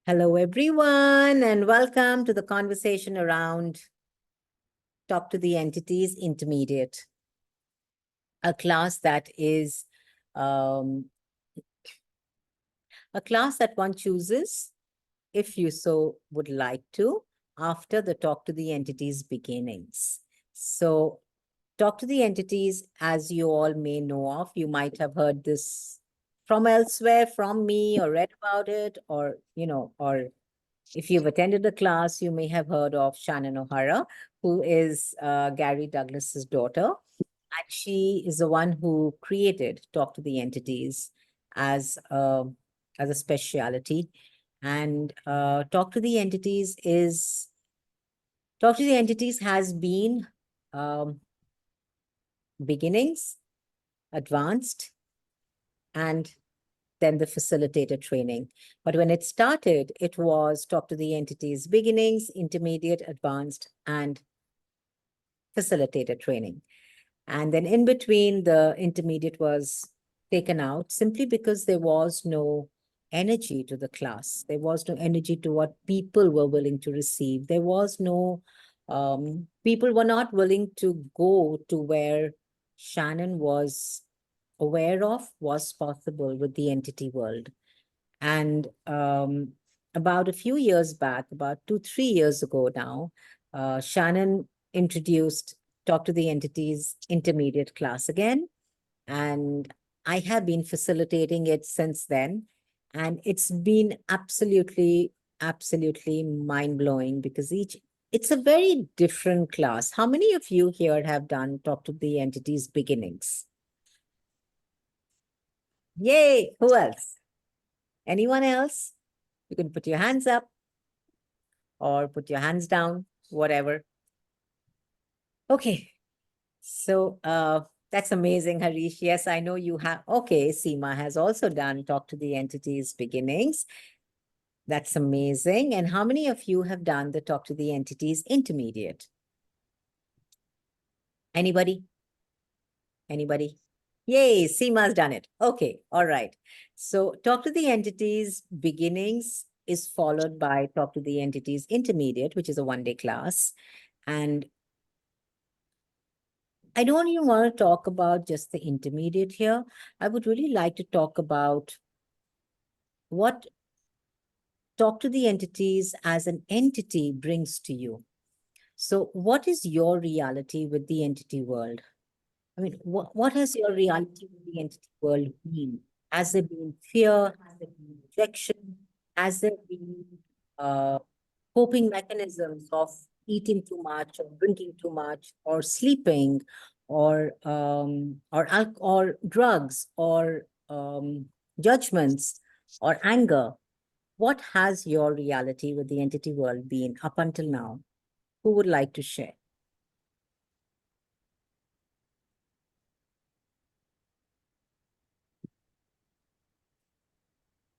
Hello, everyone, and welcome to the conversation around Talk to the Entities Intermediate, a class that is um, a class that one chooses, if you so would like to, after the Talk to the Entities beginnings. So, Talk to the Entities, as you all may know of, you might have heard this from elsewhere, from me, or read about it, or, or if you've attended the class, you may have heard of Shannon O'Hara, who is Gary Douglas's daughter. And she is the one who created Talk to the Entities as a speciality. And Talk to the Entities has been um, beginnings, advanced, and then the facilitator training. But when it started, it was Talk to the Entities beginnings, intermediate, advanced, and facilitator training. And then in between, the intermediate was taken out simply because there was no energy to the class. There was no energy to what people were willing to receive. There was no, people were not willing to go to where Shannon was aware of was possible with the entity world. And about a few years back, about 2, 3 years ago now, Shannon introduced Talk to the Entities intermediate class again. And I have been facilitating it since then. And it's been absolutely mind blowing because it's a very different class. How many of you here have done Talk to the Entities beginnings? Yay! Who else? Anyone else? You can put your hands up or put your hands down, whatever. Okay. So that's amazing, Harish. Yes, I know you have. Okay, Seema has also done Talk to the Entities beginnings. That's amazing. And how many of you have done the Talk to the Entities intermediate? Anybody? Anybody? Yay, Seema's done it. Okay, all right. So Talk to the Entities beginnings is followed by Talk to the Entities intermediate, which is a one-day class. And I don't even want to talk about just the intermediate here. I would really like to talk about what Talk to the Entities as an entity brings to you. So, what is your reality with the entity world? I mean, what has your reality with the entity world been? Has there been fear? Has there been rejection? Has there been uh, coping mechanisms of eating too much or drinking too much or sleeping or drugs or judgments or anger? What has your reality with the entity world been up until now? Who would like to share?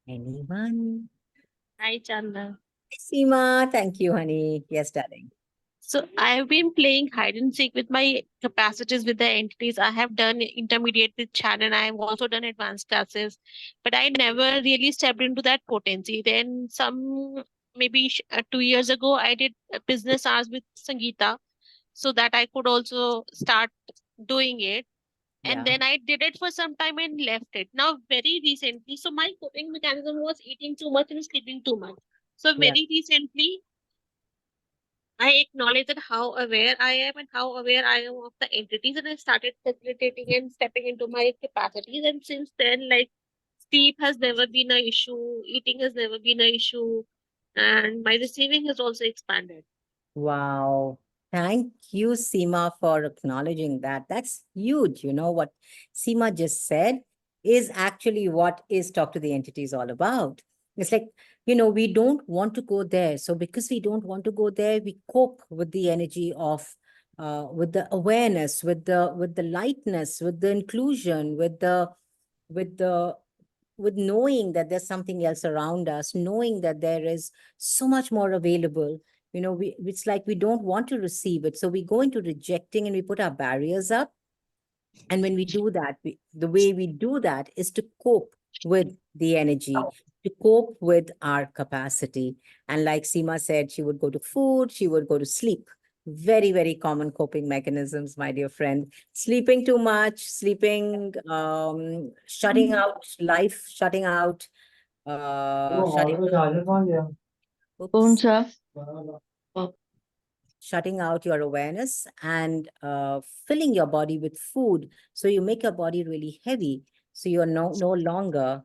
Anyone? Hi, Chandana. Hi, Seema, thank you, honey. Yes, darling. So I've been playing hide and seek with my capacities with the entities. I have done intermediate with Shannon. I have also done advanced classes, but I never really stepped into that potency. Then some maybe 2 years ago, I did a business hours with Sangeeta so that I could also start doing it. And Yeah. then I did it for some time and left it. Now, very recently, so my coping mechanism was eating too much and sleeping too much. So Yeah. very recently, I acknowledge that how aware I am and how aware I am of the entities, and I started facilitating and stepping into my capacities. And since then, like sleep has never been an issue, eating has never been an issue, and my receiving has also expanded. Wow. Thank you, Seema, for acknowledging that. That's huge. You know what Seema just said is actually what is Talk to the Entities all about. It's like, we don't want to go there. So because we don't want to go there, we cope with the energy of with the awareness, with the lightness, with the inclusion, with the with knowing that there's something else around us, knowing that there is so much more available. It's like we don't want to receive it, so we go into rejecting and we put our barriers up. And when we do that, the way we do that is to cope with the energy. to cope with our capacity. And like Seema said, she would go to food, she would go to sleep. Very, very common coping mechanisms, my dear friend. Sleeping too much, sleeping, shutting out life, shutting out, shutting, कौन oops, सा shutting out your awareness and filling your body with food. So you make your body really heavy. So you're no longer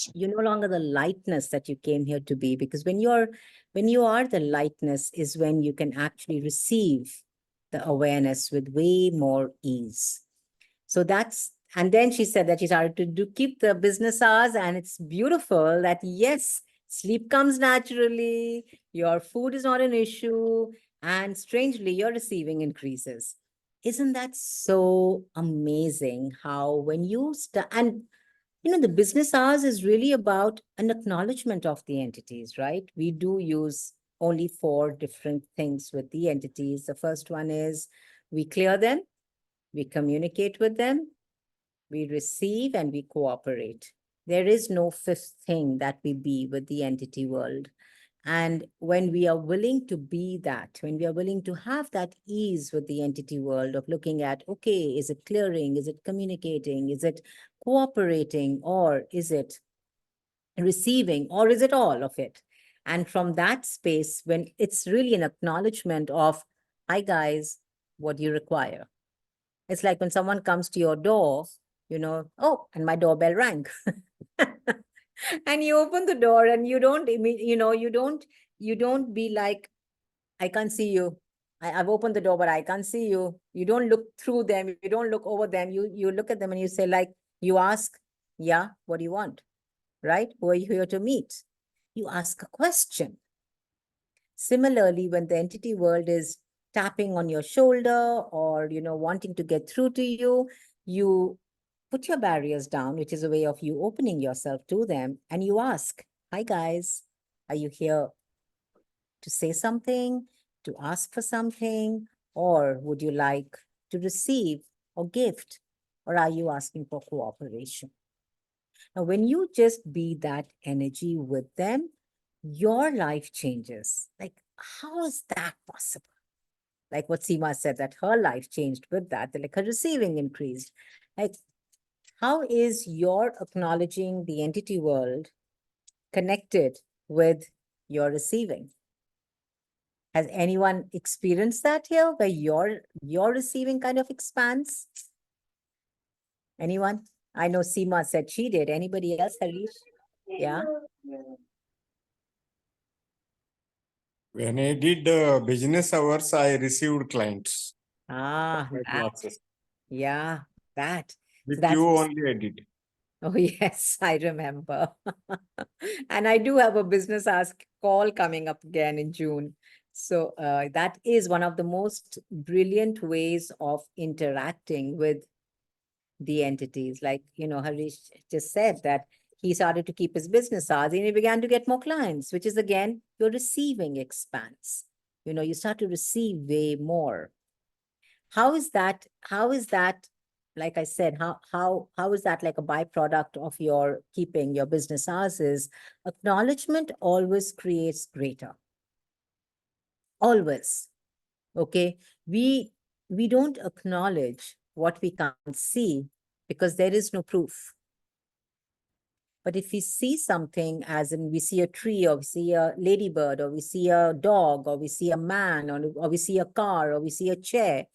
the lightness that you came here to be, because when you are the lightness is when you can actually receive the awareness with way more ease. So that's, and then she said that she started to keep the business hours, and it's beautiful that yes, sleep comes naturally, your food is not an issue, and strangely, your receiving increases. Isn't that so amazing how when you start, and the business hours is really about an acknowledgement of the entities, right? We do use only 4 different things with the entities. The first one is we clear them, we communicate with them, we receive, and we cooperate. There is no fifth thing that we be with the entity world. And when we are willing to be that, when we are willing to have that ease with the entity world of looking at, okay, is it clearing? Is it communicating? Is it cooperating? Or is it receiving? Or is it all of it? And from that space, when it's really an acknowledgement of, hi guys, what do you require? It's like when someone comes to your door, oh, and my doorbell rang. And you open the door and you don't, you don't be like, I can't see you. I've opened the door, but I can't see you. You don't look through them. You don't look over them. You look at them and you say, like, you ask, yeah, what do you want? Right? Who are you here to meet? You ask a question. Similarly, when the entity world is tapping on your shoulder or, wanting to get through to you, you put your barriers down, which is a way of you opening yourself to them. And you ask, hi, guys, are you here to say something, to ask for something, or would you like to receive or gift, or are you asking for cooperation? Now, when you just be that energy with them, your life changes. Like, how is that possible? Like what Seema said, that her life changed with that, like her receiving increased. Like, how is your acknowledging the entity world connected with your receiving? Has anyone experienced that here, where your receiving kind of expands? Anyone? I know Seema said she did. Anybody else, Harish? Yeah. When I did business hours, I received clients. Ah, My that. classes. Yeah, that. So With that's, you only I did. oh, yes, I remember. And I do have a business ask call coming up again in June. So that is one of the most brilliant ways of interacting with the entities. Like, Harish just said that he started to keep his business hours and he began to get more clients, which is again, your receiving expands. You start to receive way more. How is that, like I said, how is that like a byproduct of your keeping your business hours? Is acknowledgement always creates greater. Always. Okay. We don't acknowledge what we can't see because there is no proof. But if we see something, as in we see a tree, or we see a ladybird, or we see a dog, or we see a man, or we see a car, or we see a chair,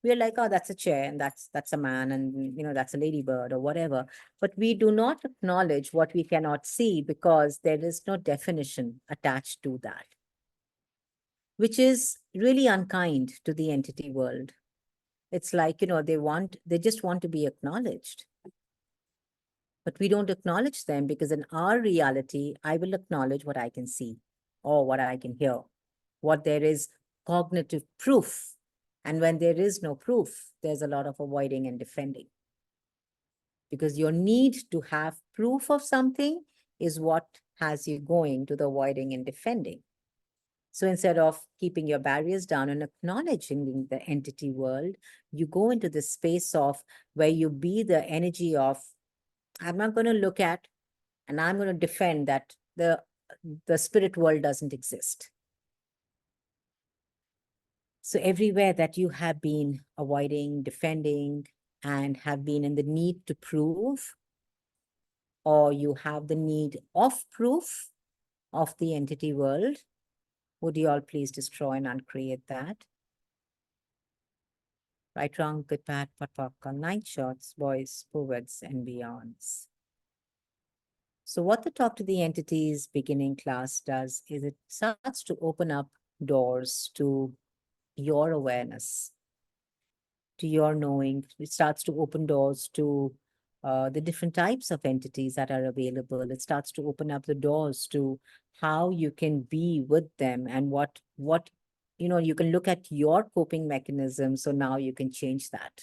we're like, oh, that's a chair, and that's a man, and that's a ladybird, or whatever. But we do not acknowledge what we cannot see because there is no definition attached to that, which is really unkind to the entity world. It's like, they just want to be acknowledged. But we don't acknowledge them because in our reality, I will acknowledge what I can see or what I can hear, what there is cognitive proof. And when there is no proof, there's a lot of avoiding and defending. Because your need to have proof of something is what has you going to the avoiding and defending. So instead of keeping your barriers down and acknowledging the entity world, you go into the space of where you be the energy of, I'm not going to look at And I'm going to defend that the spirit world doesn't exist. So everywhere that you have been avoiding, defending, and have been in the need to prove, or you have the need of proof of the entity world, would you all please destroy and uncreate that? Right, wrong, good, bad, pot, popcorn, nine shots, boys, poets, and beyonds. So what the Talk to the Entities beginning class does is it starts to open up doors to your awareness, to your knowing. It starts to open doors to the different types of entities that are available. It starts to open up the doors to how you can be with them and what you can look at your coping mechanism. So now you can change that.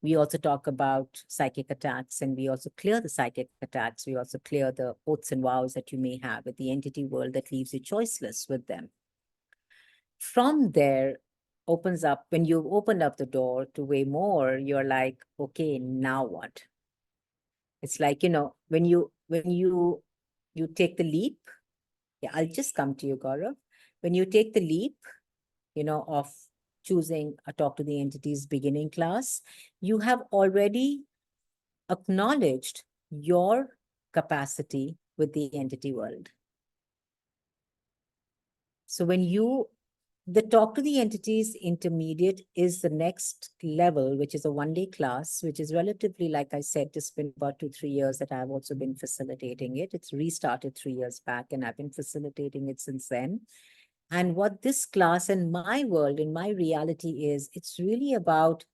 We also talk about psychic attacks, and we also clear the psychic attacks. We also clear the oaths and vows that you may have with the entity world that leaves you choiceless with them. From there, opens up, when you've opened up the door to way more, you're like, okay, now what? It's like, when you take the leap, yeah, I'll just come to you, Gaurav. When you take the leap, of choosing a Talk to the Entities beginning class, you have already acknowledged your capacity with the entity world. So when the Talk to the Entities intermediate is the next level, which is a one-day class, which is relatively, like I said, it's been about 2-3 years that I've also been facilitating it. It's restarted 3 years back, and I've been facilitating it since then. And what this class in my world, in my reality is, it's really about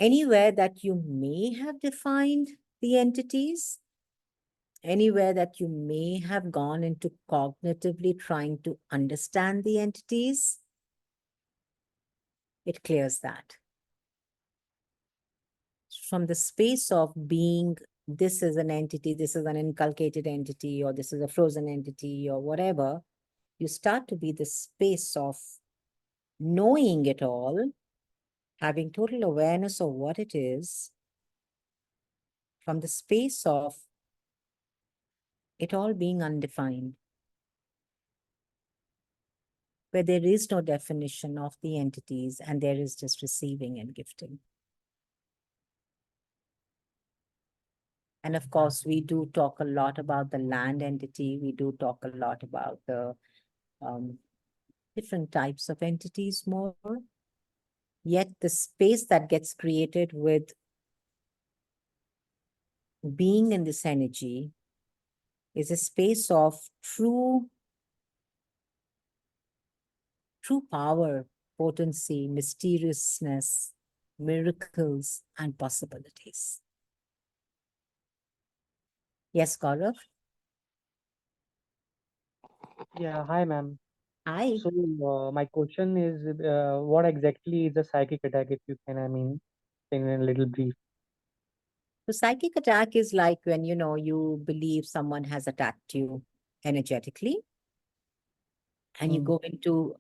anywhere that you may have defined the entities, anywhere that you may have gone into cognitively trying to understand the entities, it clears that. From the space of being, this is an entity, this is an inculcated entity, or this is a frozen entity, or whatever, you start to be the space of knowing it all, having total awareness of what it is, from the space of it all being undefined, where there is no definition of the entities and there is just receiving and gifting. And of course, we do talk a lot about the land entity. We do talk a lot about the different types of entities more. Yet the space that gets created with being in this energy is a space of true power, potency, mysteriousness, miracles, and possibilities. Yes, Gaurav? Yeah, hi, ma'am. Hi. So, my question is, what exactly is a psychic attack, if you can, in a little brief? The psychic attack is like when, you believe someone has attacked you energetically, and you Hmm. go into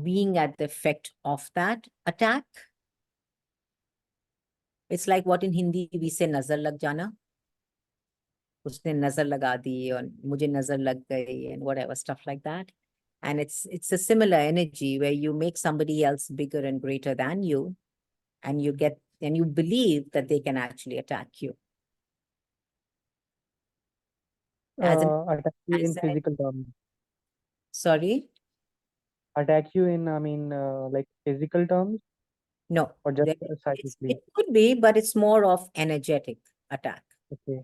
being at the effect of that attack. It's like what in Hindi we say, nazar lag jana. Usne nazar laga di, or mujhe nazar lag gayi, and whatever, stuff like that. And it's a similar energy where you make somebody else bigger and greater than you, and you believe that they can actually attack you. Attack you in as I- physical terms. sorry, Attack you in, like physical terms, no, or just it psychically? could be, but it's more of energetic attack. Okay.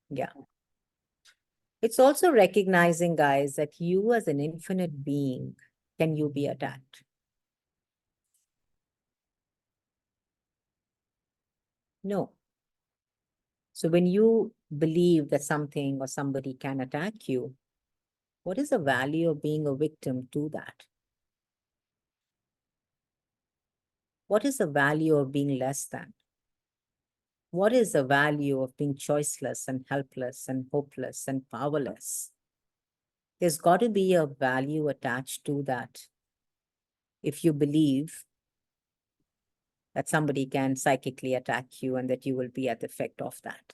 Yeah. It's also recognizing, guys, that you as an infinite being, can you be attacked? No. So when you believe that something or somebody can attack you, what is the value of being a victim to that? What is the value of being less than? What is the value of being choiceless and helpless and hopeless and powerless? There's got to be a value attached to that. If you believe that somebody can psychically attack you and that you will be at the effect of that.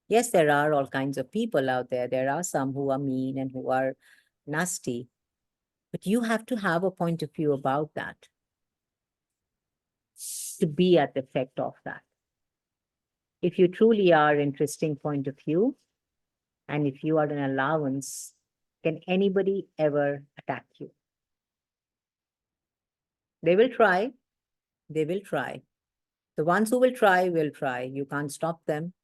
Yes, there are all kinds of people out there. There are some who are mean and who are nasty, but you have to have a point of view about that to be at the effect of that. If you truly are interesting point of view, and if you are an allowance, can anybody ever attack you? They will try. They will try. The ones who will try will try. You can't stop them.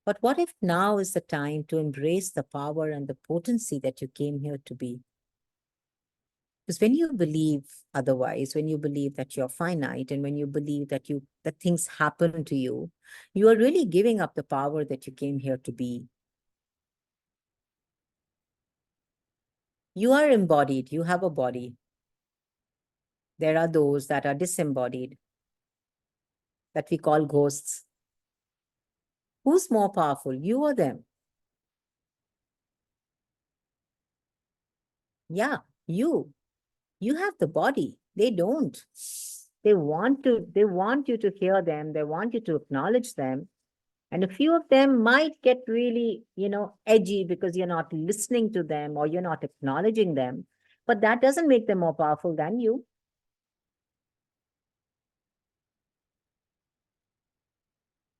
But what if now is the time to embrace the power and the potency that you came here to be? Because when you believe otherwise, when you believe that you're finite, and when you believe that things happen to you, you are really giving up the power that you came here to be. You are embodied, you have a body. There are those that are disembodied, that we call ghosts. Who's more powerful, you or them? Yeah, you. You have the body. They don't. They want you to hear them. They want you to acknowledge them. And a few of them might get really, edgy because you're not listening to them or you're not acknowledging them. But that doesn't make them more powerful than you.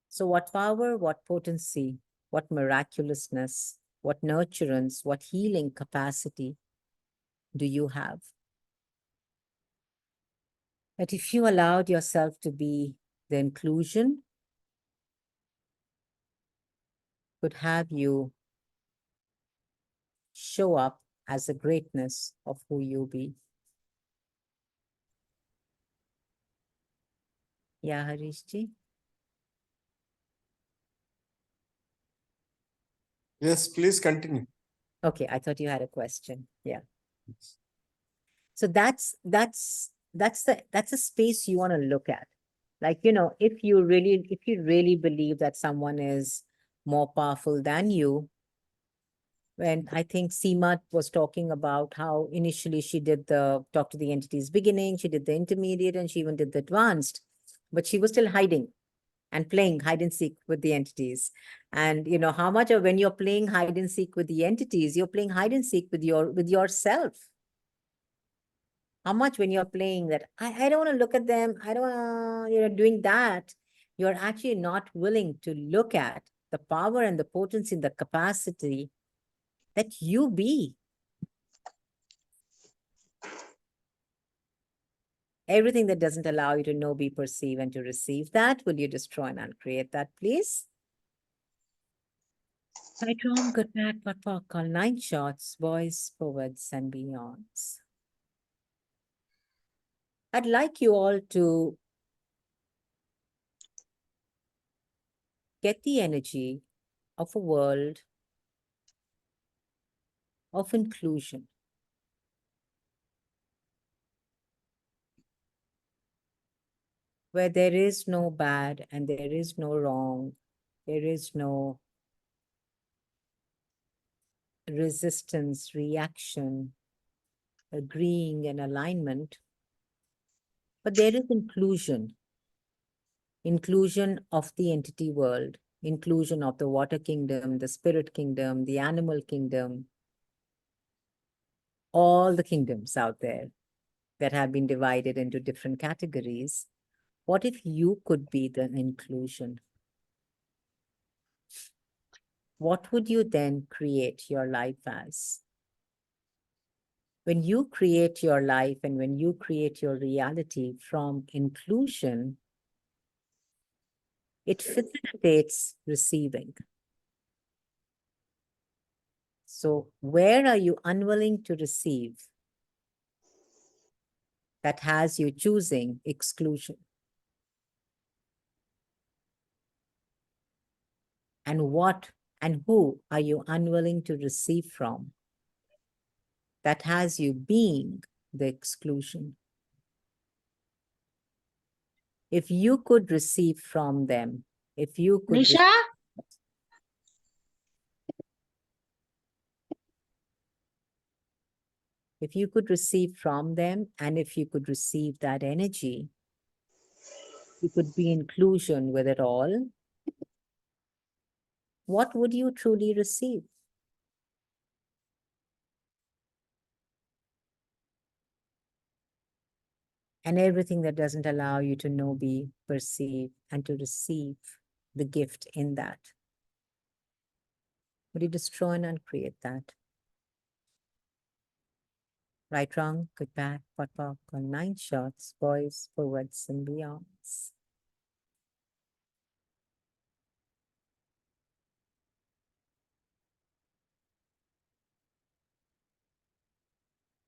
So what power, what potency, what miraculousness, what nurturance, what healing capacity do you have? That if you allowed yourself to be the inclusion, could have you show up as the greatness of who you be. Yeah, Harishji? Yes, please continue. Okay, I thought you had a question. Yeah. So that's a space you want to look at. Like, if you really believe that someone is more powerful than you, when I think Seema was talking about how initially she did the talk to the entities beginning, she did the intermediate, and she even did the advanced, but she was still hiding and playing hide and seek with the entities. And how much of when you're playing hide and seek with the entities, you're playing hide and seek with yourself. How much when you're playing that, I don't want to look at them, I don't want to, doing that, you're actually not willing to look at the power and the potency and the capacity that you be. Everything that doesn't allow you to know, be, perceive, and to receive that, will you destroy and uncreate that, please? Right, wrong, good, bad, but for call 9 shots, boys, forwards, and beyonds. I'd like you all to get the energy of a world of inclusion. Where there is no bad and there is no wrong, there is no resistance, reaction, agreeing and alignment, but there is inclusion. Inclusion of the entity world, inclusion of the water kingdom, the spirit kingdom, the animal kingdom, all the kingdoms out there that have been divided into different categories. What if you could be the inclusion? What would you then create your life as? When you create your life and when you create your reality from inclusion, it facilitates receiving. So where are you unwilling to receive that has you choosing exclusion? And what and who are you unwilling to receive from that has you being the exclusion? If you could receive from them, if you could Nisha? If you could receive from them, and if you could receive that energy, you could be in inclusion with it all, what would you truly receive? And everything that doesn't allow you to know, be, perceive, and to receive the gift in that. Would you destroy and uncreate that? Right, wrong, good, bad, pot, popcorn, 9 shots, boys, forwards, and beyonds.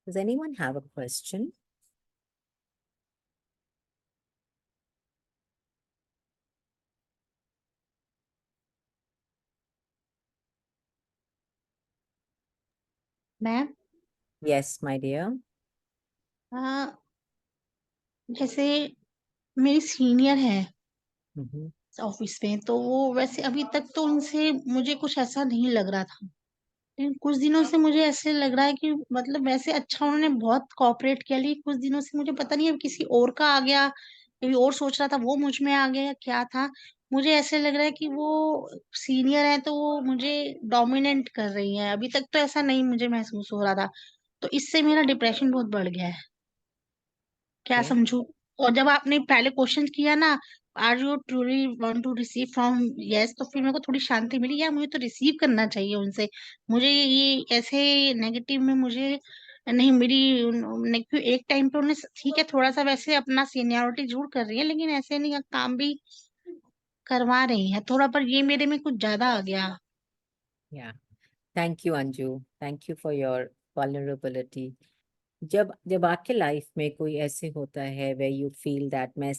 Does anyone have a question? Ma'am Yes, my dear. जैसे मेरी senior है Mhm. Office में, तो वो वैसे अभी तक तो उनसे मुझे कुछ ऐसा नहीं लग रहा था, लेकिन कुछ दिनों से मुझे ऐसे लग रहा है कि मतलब वैसे अच्छा उन्होंने बहुत कोऑपरेट किया, लेकिन कुछ दिनों से मुझे पता नहीं अब किसी और का आ गया, कोई और सोच रहा था वो मुझ में आ गया या क्या था। मुझे ऐसे लग रहा है कि वो सीनियर है तो वो मुझे डोमिनेट कर रही है। अभी तक तो ऐसा नहीं मुझे महसूस हो रहा था, तो इससे मेरा डिप्रेशन बहुत बढ़ गया है। क्या Okay. समझू? और जब आपने पहले क्वेश्चन किया ना, are you truly want to receive from, yes, तो फिर मेरे को थोड़ी शांति मिली, यार मुझे तो रिसीव करना चाहिए उनसे। मुझे ये ऐसे नेगेटिव में मुझे नहीं मिली। क्योंकि एक टाइम पे उन्हें ठीक है थोड़ा सा वैसे अपना सीनियरिटी जरूर कर रही है, लेकिन ऐसे नहीं काम भी करवा रही है थोड़ा, पर ये मेरे में कुछ ज्यादा आ गया। Yeah. Thank you, Anju. Thank you for your vulnerability. जब जब आपके लाइफ में कोई ऐसे होता है where you feel that मैं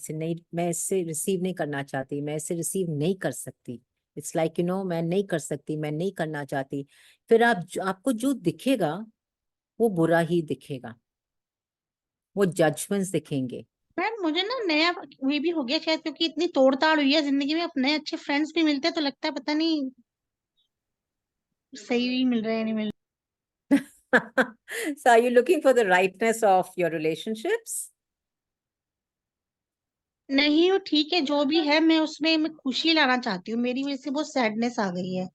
इससे रिसीव नहीं करना चाहती, मैं इससे रिसीव नहीं कर सकती, इट्स लाइक मैं नहीं कर सकती, मैं नहीं करना चाहती, फिर आपको जो दिखेगा वो बुरा ही दिखेगा, वो जजमेंट्स दिखेंगे। मैम मुझे ना नया ये भी हो गया शायद, क्योंकि इतनी तोड़ ताड़ हुई है जिंदगी में, अपने अच्छे फ्रेंड्स भी मिलते हैं तो लगता है पता नहीं सही मिल रहे हैं नहीं मिल So are you looking for the rightness of your relationships? नहीं। वो ठीक है जो भी है, मैं उसमें मैं खुशी लाना चाहती हूँ, मेरी वजह से बहुत सैडनेस आ गई है।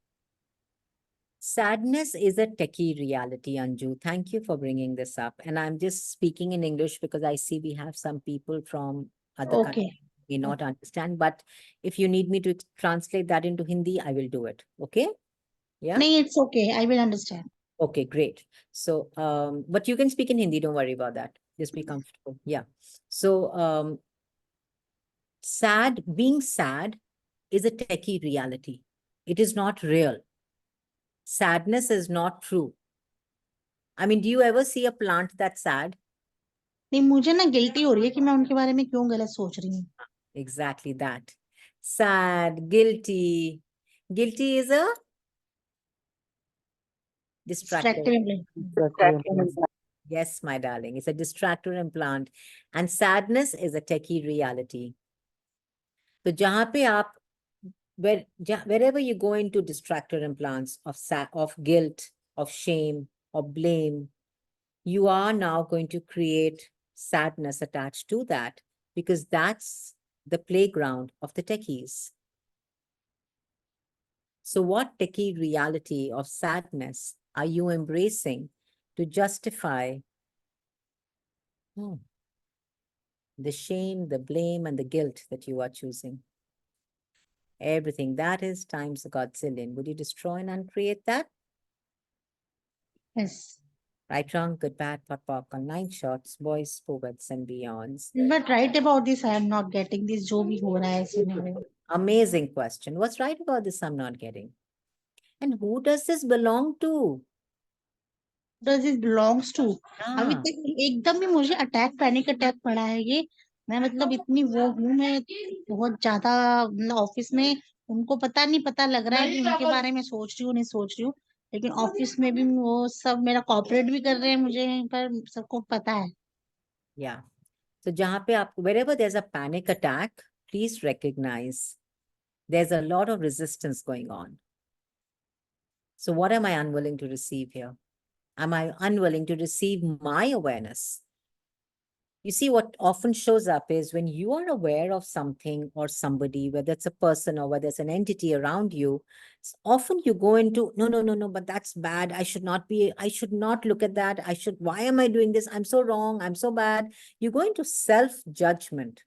Sadness is a techie reality, Anju. Thank you for bringing this up. And I'm just speaking in English because I see we have some people from other okay countries who may not understand. But if you need me to translate that into Hindi, I will do it. Okay? Yeah? नहीं, it's okay, I will understand. Okay, great. So, but you can speak in Hindi. Don't worry about that. Just be comfortable. Yeah. So, being sad is a techie reality. It is not real. Sadness is not true. I mean, do you ever see a plant that's sad? नहीं, मुझे ना guilty हो रही है कि मैं उनके बारे में क्यों गलत सोच रही हूँ। Exactly that. Sad, guilty. Guilty is a distractor. Destructive. Yes, my darling. It's a distractor implant. And sadness is a techie reality. So जहाँ पे आप wherever you go into distractor implants of guilt, of shame, of blame, you are now going to create sadness attached to that, because that's the playground of the techies. So what techie reality of sadness are you embracing to justify the shame, the blame, and the guilt that you are choosing? Everything that is times a godzillion. Would you destroy and uncreate that? Yes, Right, wrong, good, bad, pot, on 9 shots, boys, forwards, and beyonds. But right about this I am not getting this, जो भी हो रहा है इसमें। Amazing question. What's right about this? I'm not getting. And who does this belong to? Does it belongs to? अभी Ah, तक एकदम ही मुझे अटैक, पैनिक अटैक पड़ा है ये। मैं मतलब इतनी वो हूँ, मैं बहुत ज्यादा ऑफिस में उनको पता नहीं, पता लग रहा है कि उनके बारे में सोच रही हूँ नहीं सोच रही हूँ, लेकिन ऑफिस में भी वो सब मेरा कॉपरेट भी कर रहे हैं मुझे, पर सबको पता है। yeah. So जहाँ पे आप, wherever there's a panic attack, please recognize there's a lot of resistance going on. So what am I unwilling to receive here? Am I unwilling to receive my awareness? You see, what often shows up is when you are aware of something or somebody, whether it's a person or whether it's an entity around you, often you go into, no, no, no, no, but that's bad. I should not look at that. Why am I doing this? I'm so wrong. I'm so bad. You go into self-judgment.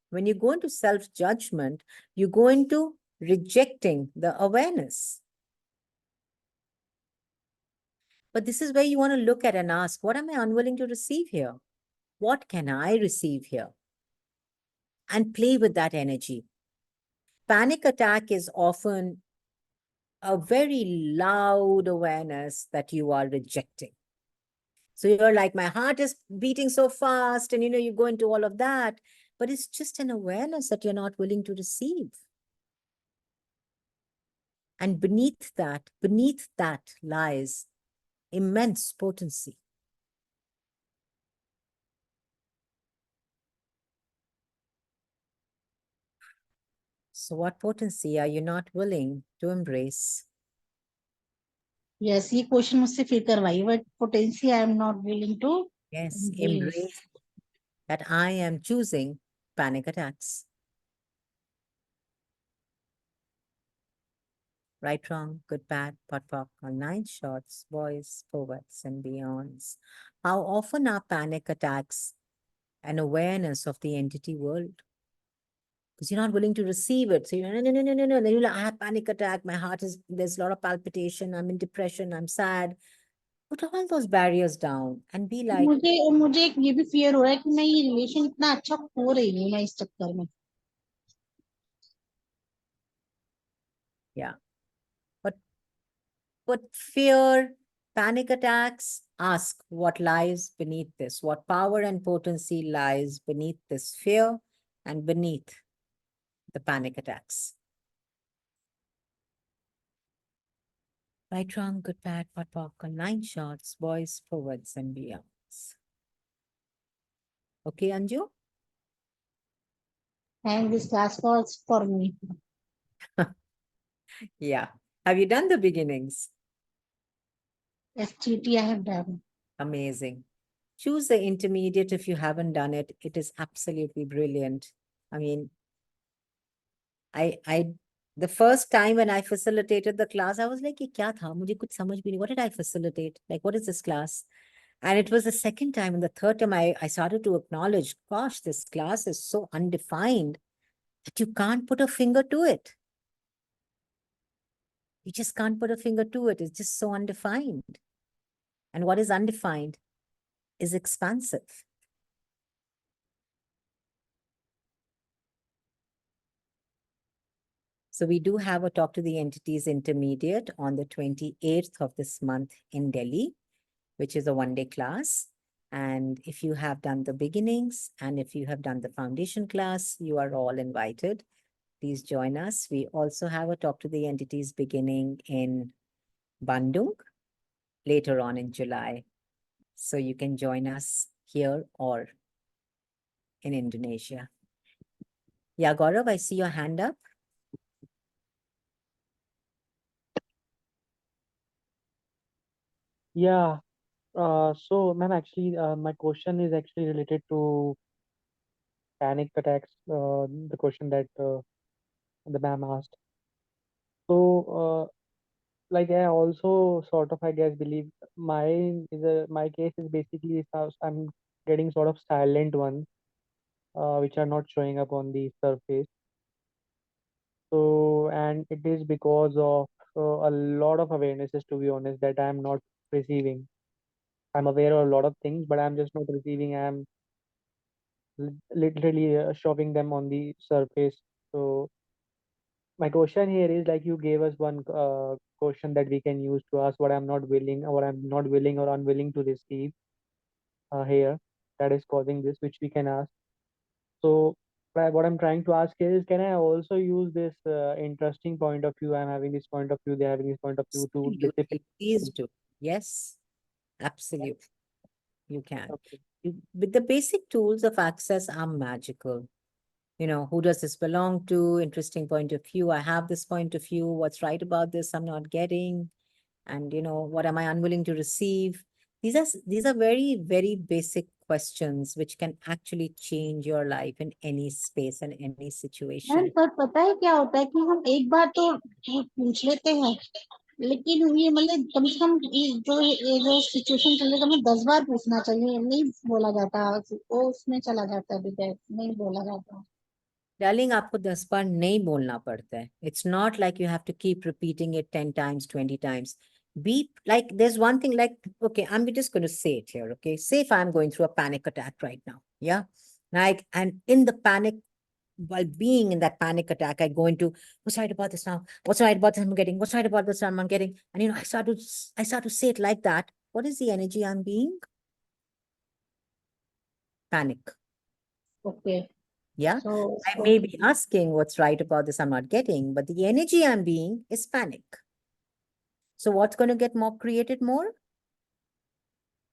When you go into self-judgment, you go into rejecting the awareness. But this is where you want to look at and ask, what am I unwilling to receive here? What can I receive here? And play with that energy. Panic attack is often a very loud awareness that you are rejecting. So you're like, my heart is beating so fast, and you go into all of that, but it's just an awareness that you're not willing to receive. And beneath that lies immense potency. So what potency are you not willing to embrace? Yes, ये question मुझसे फिर करवाइए, but potential I am not willing to Yes, embrace that I am choosing panic attacks. Right, wrong, good, bad, pot, pock, all 9 shorts, boys, forwards, and beyonds. How often are panic attacks an awareness of the entity world? Because you're not willing to receive it. So you're, no, no, no, no, no, no. Then you're like, I have panic attack. My heart there's a lot of palpitation. I'm in depression. I'm sad. Put all those barriers down and be like, मुझे एक ये भी fear हो रहा है कि मैं ये रिलेशन इतना अच्छा खो रही हूँ मैं इस चक्कर में. yeah. But fear, panic attacks, ask what lies beneath this. What power and potency lies beneath this fear and beneath the panic attacks? Right, wrong, good, bad, pot, pock, on 9 shots, boys, forwards, and beyonds. Okay, Anju? And this class was for me. Yeah. Have you done the beginnings? FGT I have done. Amazing. Choose the intermediate if you haven't done it. It is absolutely brilliant. I mean, the first time when I facilitated the class, I was like, "Ye kya tha? Mujhe kuch samajh bhi nahi. What did I facilitate? Like, what is this class?" And it was the second time and the third time I started to acknowledge, gosh, this class is so undefined that you can't put a finger to it. You just can't put a finger to it. It's just so undefined. And what is undefined is expansive. So we do have a Talk to the Entities intermediate on the 28th of this month in Delhi, which is a one-day class. And if you have done the beginnings and if you have done the foundation class, you are all invited. Please join us. We also have a Talk to the Entities beginning in Bandung later on in July. So you can join us here or in Indonesia. Yeah, Gaurav, I see your hand up. Yeah. So, ma'am, actually, my question is actually related to panic attacks. The question that the ma'am asked. So, like I also sort of, I guess, believe my case is basically I'm getting sort of silent ones, which are not showing up on the surface. So, and it is because of a lot of awarenesses, to be honest, that I'm not receiving. I'm aware of a lot of things, but I'm just not receiving. I'm literally shoving them on the surface. So my question here is like you gave us one question that we can use to ask what I'm not willing or unwilling to receive here that is causing this, which we can ask. So what I'm trying to ask here is, can I also use this interesting point of view? I'm having this point of view, they're having this point of view to discipline. Absolutely. Please do. Yes, absolutely. You can. Okay. But the basic tools of access are magical. Who does this belong to? Interesting point of view. I have this point of view. What's right about this? I'm not getting. And, what am I unwilling to receive? These are very, very basic questions which can actually change your life in any space and any ma'am situation. पर पता है क्या होता है कि हम एक बार तो पूछ लेते हैं, लेकिन ये मतलब कम से कम ये जो सिचुएशन चल रही है, हमें 10 बार पूछना चाहिए, नहीं बोला जाता, वो उसमें चला जाता है, विजय नहीं बोला जाता। डार्लिंग, आपको 10 बार नहीं बोलना पड़ता है. It's not like you have to keep repeating it 10 times, 20 times. Be like, there's one thing like, okay, I'm just going to say it here, okay? Say if I'm going through a panic attack right now, yeah? Like, and in the panic, while being in that panic attack, I go into, what's right about this now? What's right about this I'm getting? What's right about this I'm getting? And, you know, I start to say it like that. What is the energy I'm being? Panic. Okay. Yeah. So I may be asking what's right about this I'm not getting, but the energy I'm being is panic. So what's going to get more created more?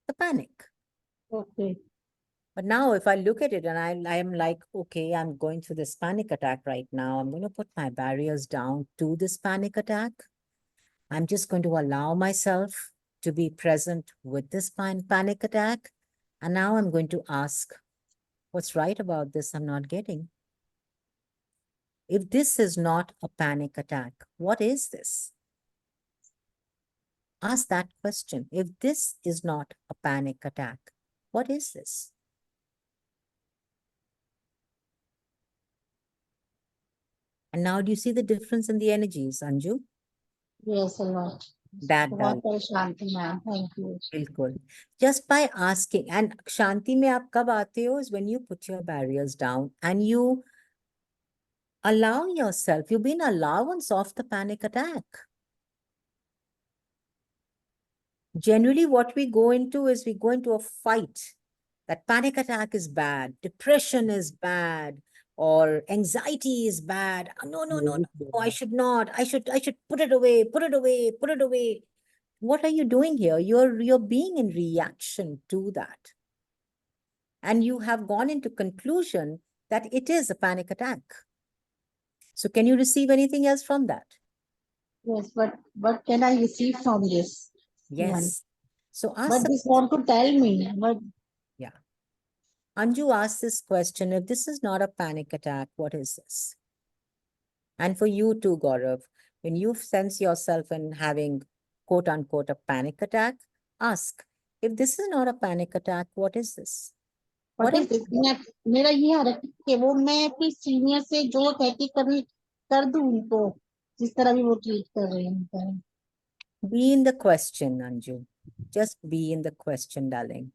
The panic. okay. But now if I look at it and I am like, okay, I'm going through this panic attack right now. I'm going to put my barriers down to this panic attack. I'm just going to allow myself to be present with this panic attack. And now I'm going to ask, what's right about this I'm not getting? If this is not a panic attack, what is this? Ask that question. If this is not a panic attack, what is this? And now do you see the difference in the energies, Anju? Yes, a lot. That बहुत does. परेशान थी ma'am, thank you. बिल्कुल. Just by asking. And Shanti में आप कब आते हो is when you put your barriers down and you allow yourself, you've been allowance of the panic attack. Generally, what we go into is we go into a fight. That panic attack is bad, depression is bad, or anxiety is bad. No, no, no, no, I should not. I should put it away, put it away, put it away. What are you doing here? You're being in reaction to that. And you have gone into conclusion that it is a panic attack. So can you receive anything else from that? Yes, but what can I receive from this? Yes. So But ask, this want to tell me, but yeah. Anju asked this question, if this is not a panic attack, what is this? And for you too, Gaurav, when you sense yourself in having quote unquote a panic attack, ask, if this is not a panic attack, what is this? what is this? मेरा ये आ रहा है कि वो मैं अपनी senior से जो कहती कर दूं उनको, जिस तरह भी वो ट्रीट कर रहे हैं। Be in the question, Anju. Just be in the question, darling.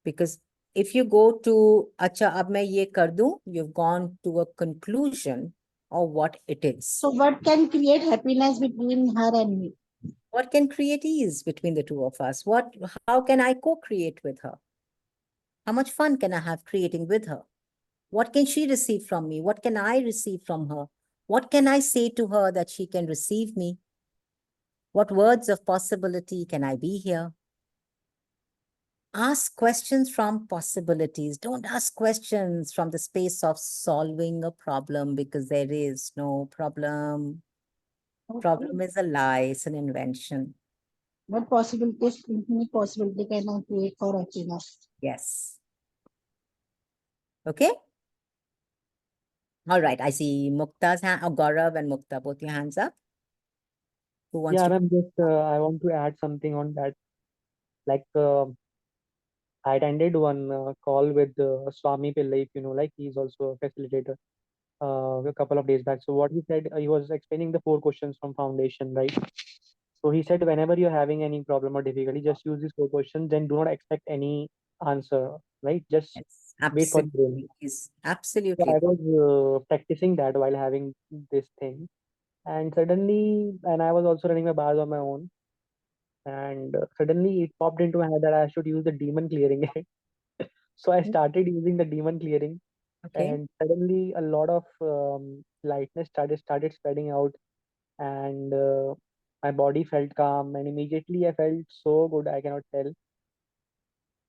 Because if you go to, acha, ab main ye kar दूं, you've gone to a conclusion of what it is. So what can create happiness between her and me? What can create ease between the two of us? How can I co-create with her? How much fun can I have creating with her? What can she receive from me? What can I receive from her? What can I say to her that she can receive me? What words of possibility can I be here? Ask questions from possibilities. Don't ask questions from the space of solving a problem, because there is no problem. Problem is a lie, it's an invention. What possibilities, infinite possibility can I create for happiness? Yes. Okay. All right. I see Mukta's hand, or Gaurav and Mukta, both your hands up. Who wants Yeah, to? ma'am, just I want to add something on that. Like I attended one call with Swami Pillai, if you know, like he's also a facilitator a couple of days back. So what he said, he was explaining the 4 questions from foundation, right? So he said, whenever you're having any problem or difficulty, just use these 4 questions. Then do not expect any answer, right? Just Yes, wait for the brain. absolutely. Is So absolutely. I was practicing that while having this thing, and suddenly, and I was also running my bars on my own, and suddenly it popped into my head that I should use the demon clearing. So I started using the demon clearing, Okay. and suddenly a lot of lightness started spreading out, and my body felt calm, and immediately I felt so good, I cannot tell.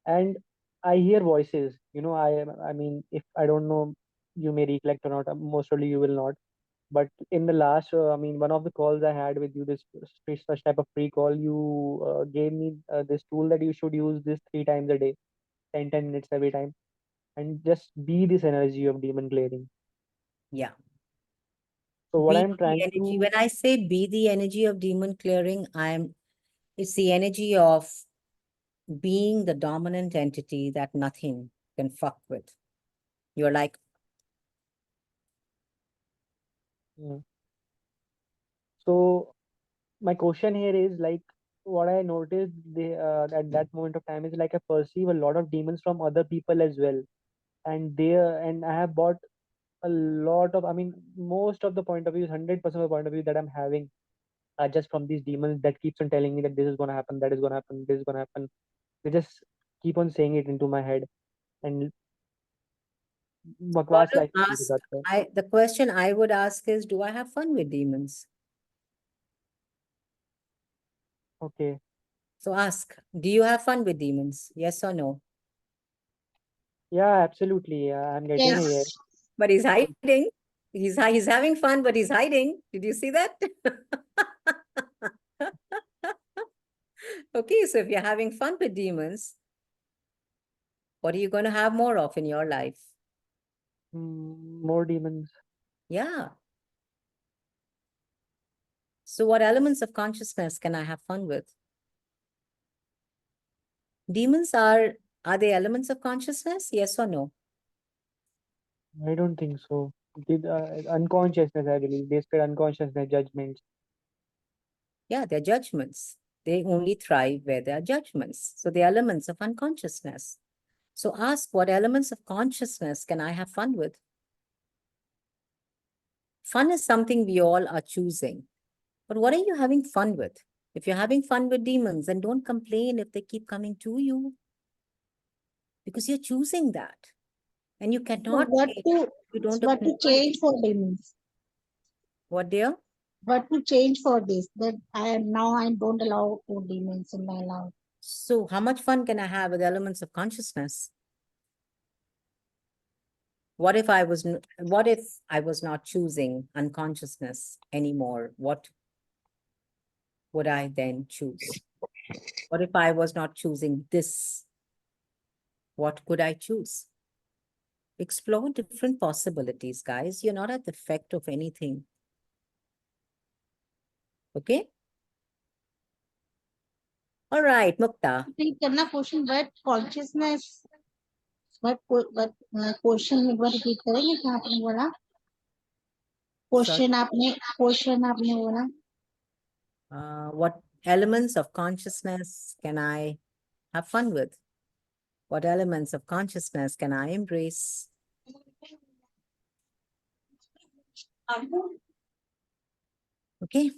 And I hear voices, I mean, if I don't know, you may recollect or not, most probably you will not. But in the last, one of the calls I had with you, this such type of free call, you gave me this tool that you should use this 3 times a day, 10 minutes every time, and just be this energy of demon clearing. Yeah. So what Be I'm the trying energy. to, When I say be the energy of demon clearing, it's the energy of being the dominant entity that nothing can fuck with. You're like, yeah. So my question here is like, what I noticed at that moment of time is like I perceive a lot of demons from other people as well, and I have bought a lot of, most of the point of views, 100% of the point of view that I'm having are just from these demons that keeps on telling me that this is gonna happen, that is gonna happen, this is gonna happen. They just keep on saying it into my head, and got bakwas to life is into ask. that. So, The question I would ask is, do I have fun with demons? okay, So ask, do you have fun with demons? Yes or no? yeah, absolutely. I'm getting a yes. Yes. But he's hiding. He's having fun, but he's hiding. Did you see that? Okay, so if you're having fun with demons, what are you going to have more of in your life? More demons. Yeah. So what elements of consciousness can I have fun with? Demons are they elements of consciousness? Yes or no? I don't think so. Unconsciousness, I believe. They spread unconsciousness, judgments. Yeah, they're judgments. They only thrive where there are judgments. So the elements of unconsciousness. So ask, what elements of consciousness can I have fun with? Fun is something we all are choosing. But what are you having fun with? If you're having fun with demons, then don't complain if they keep coming to you, because you're choosing that. And you So cannot what change. to You don't what to acknowledge. change for demons? What, dear? What to change for this? That I don't allow two demons in my life. So how much fun can I have with elements of consciousness? What if I was not choosing unconsciousness anymore? What would I then choose? What if I was not choosing this? What could I choose? Explore different possibilities, guys. You're not at the effect of anything. Okay? All right, Mukta. Repeat करना question, but consciousness. What question एक बार repeat करेंगे क्या आपने बोला? Sorry. Question आपने बोला? What elements of consciousness can I have fun with? What elements of consciousness can I embrace? Okay,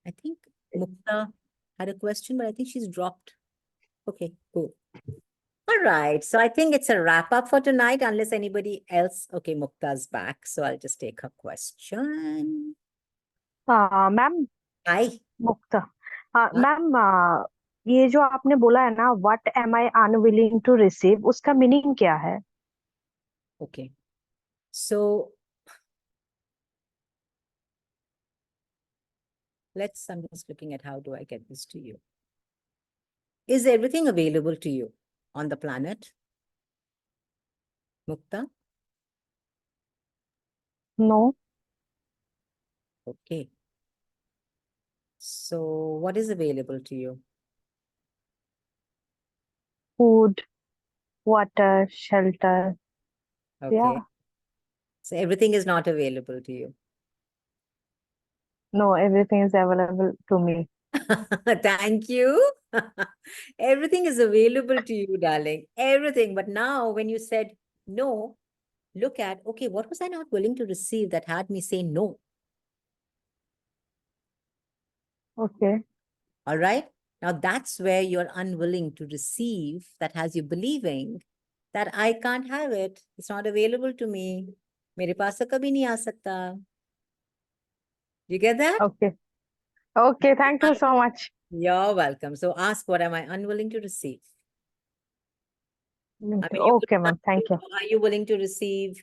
I think Mukta had a question, but I think she's dropped. Okay, cool. All right, so I think it's a wrap up for tonight, unless anybody else. Okay, Mukta's back, so I'll just take her question. Ma'am Hi. Mukta ma'am ये जो आपने बोला है ना what am I unwilling to receive उसका meaning क्या है Okay, so I'm just looking at how do I get this to you. Is everything available to you on the planet, Mukta? No Okay. So what is available to you? Food water shelter Okay. या So everything is not available to you. No everything is available to me Thank you. Everything is available to you, darling. Everything. But now when you said no, look at, okay, what was I not willing to receive that had me say no? Okay All right. Now that's where you're unwilling to receive, that has you believing that I can't have it. It's not available to me. मेरे पास तो कभी नहीं आ सकता. You get that? Okay okay thank you so much You're welcome. So ask, what am I unwilling to receive? I mean, okay ma'am thank you are you willing to receive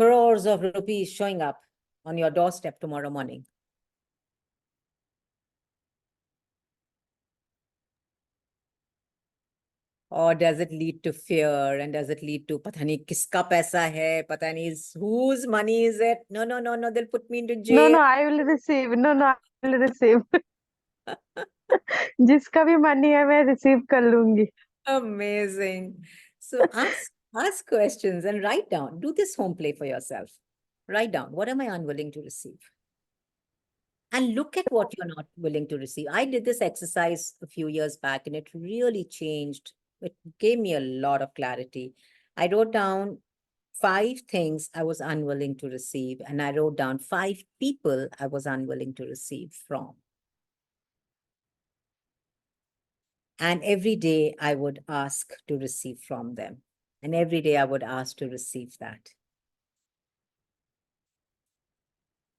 crores of rupees showing up on your doorstep tomorrow morning? Or does it lead to fear, and does it lead to pata nahi kiska paisa hai, pata nahi whose money is it? No, no, no, no, they'll put me into No, jail. no, I will receive. No, no, I will receive. जिसका भी money है मैं receive कर लूंगी. Amazing. So ask questions and write down. Do this home play for yourself. Write down, what am I unwilling to receive? And look at what you're not willing to receive. I did this exercise a few years back and it really changed. It gave me a lot of clarity. I wrote down 5 things I was unwilling to receive, and I wrote down 5 people I was unwilling to receive from. And every day I would ask to receive from them. And every day I would ask to receive that.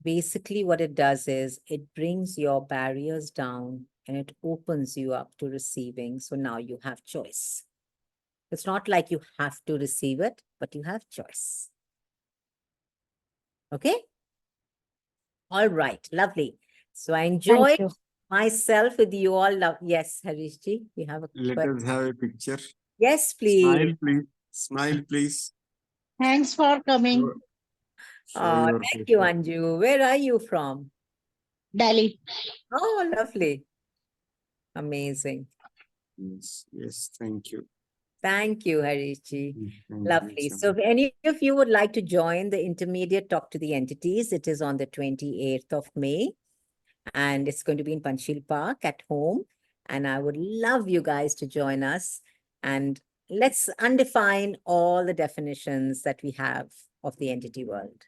Basically, what it does is it brings your barriers down and it opens you up to receiving. So now you have choice. It's not like you have to receive it, but you have choice. Okay? All right, lovely. So I enjoyed Thank you. myself with you all. Yes, Harishji, you have a Let question? us have a picture. Yes, please. Smile, please. Smile, please. Thanks for coming, Show your Thank you, photo. Anju. Where are you from? Delhi. Oh, lovely. Amazing. Yes, yes, thank you. Thank you, Harishji. Thank you, Lovely. So if Chandana. any of you would like to join the intermediate Talk to the Entities, it is on the 28th of May. And it's going to be in Panchil Park at home. And I would love you guys to join us. And let's undefine all the definitions that we have of the entity world.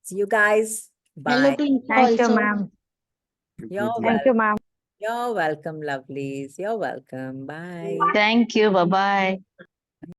See you guys. Hello Bye. to you Thank you, also. ma'am. You're Good Thank you, ma'am. You're welcome, lovelies. You're welcome. Bye. Thank you. Bye-bye.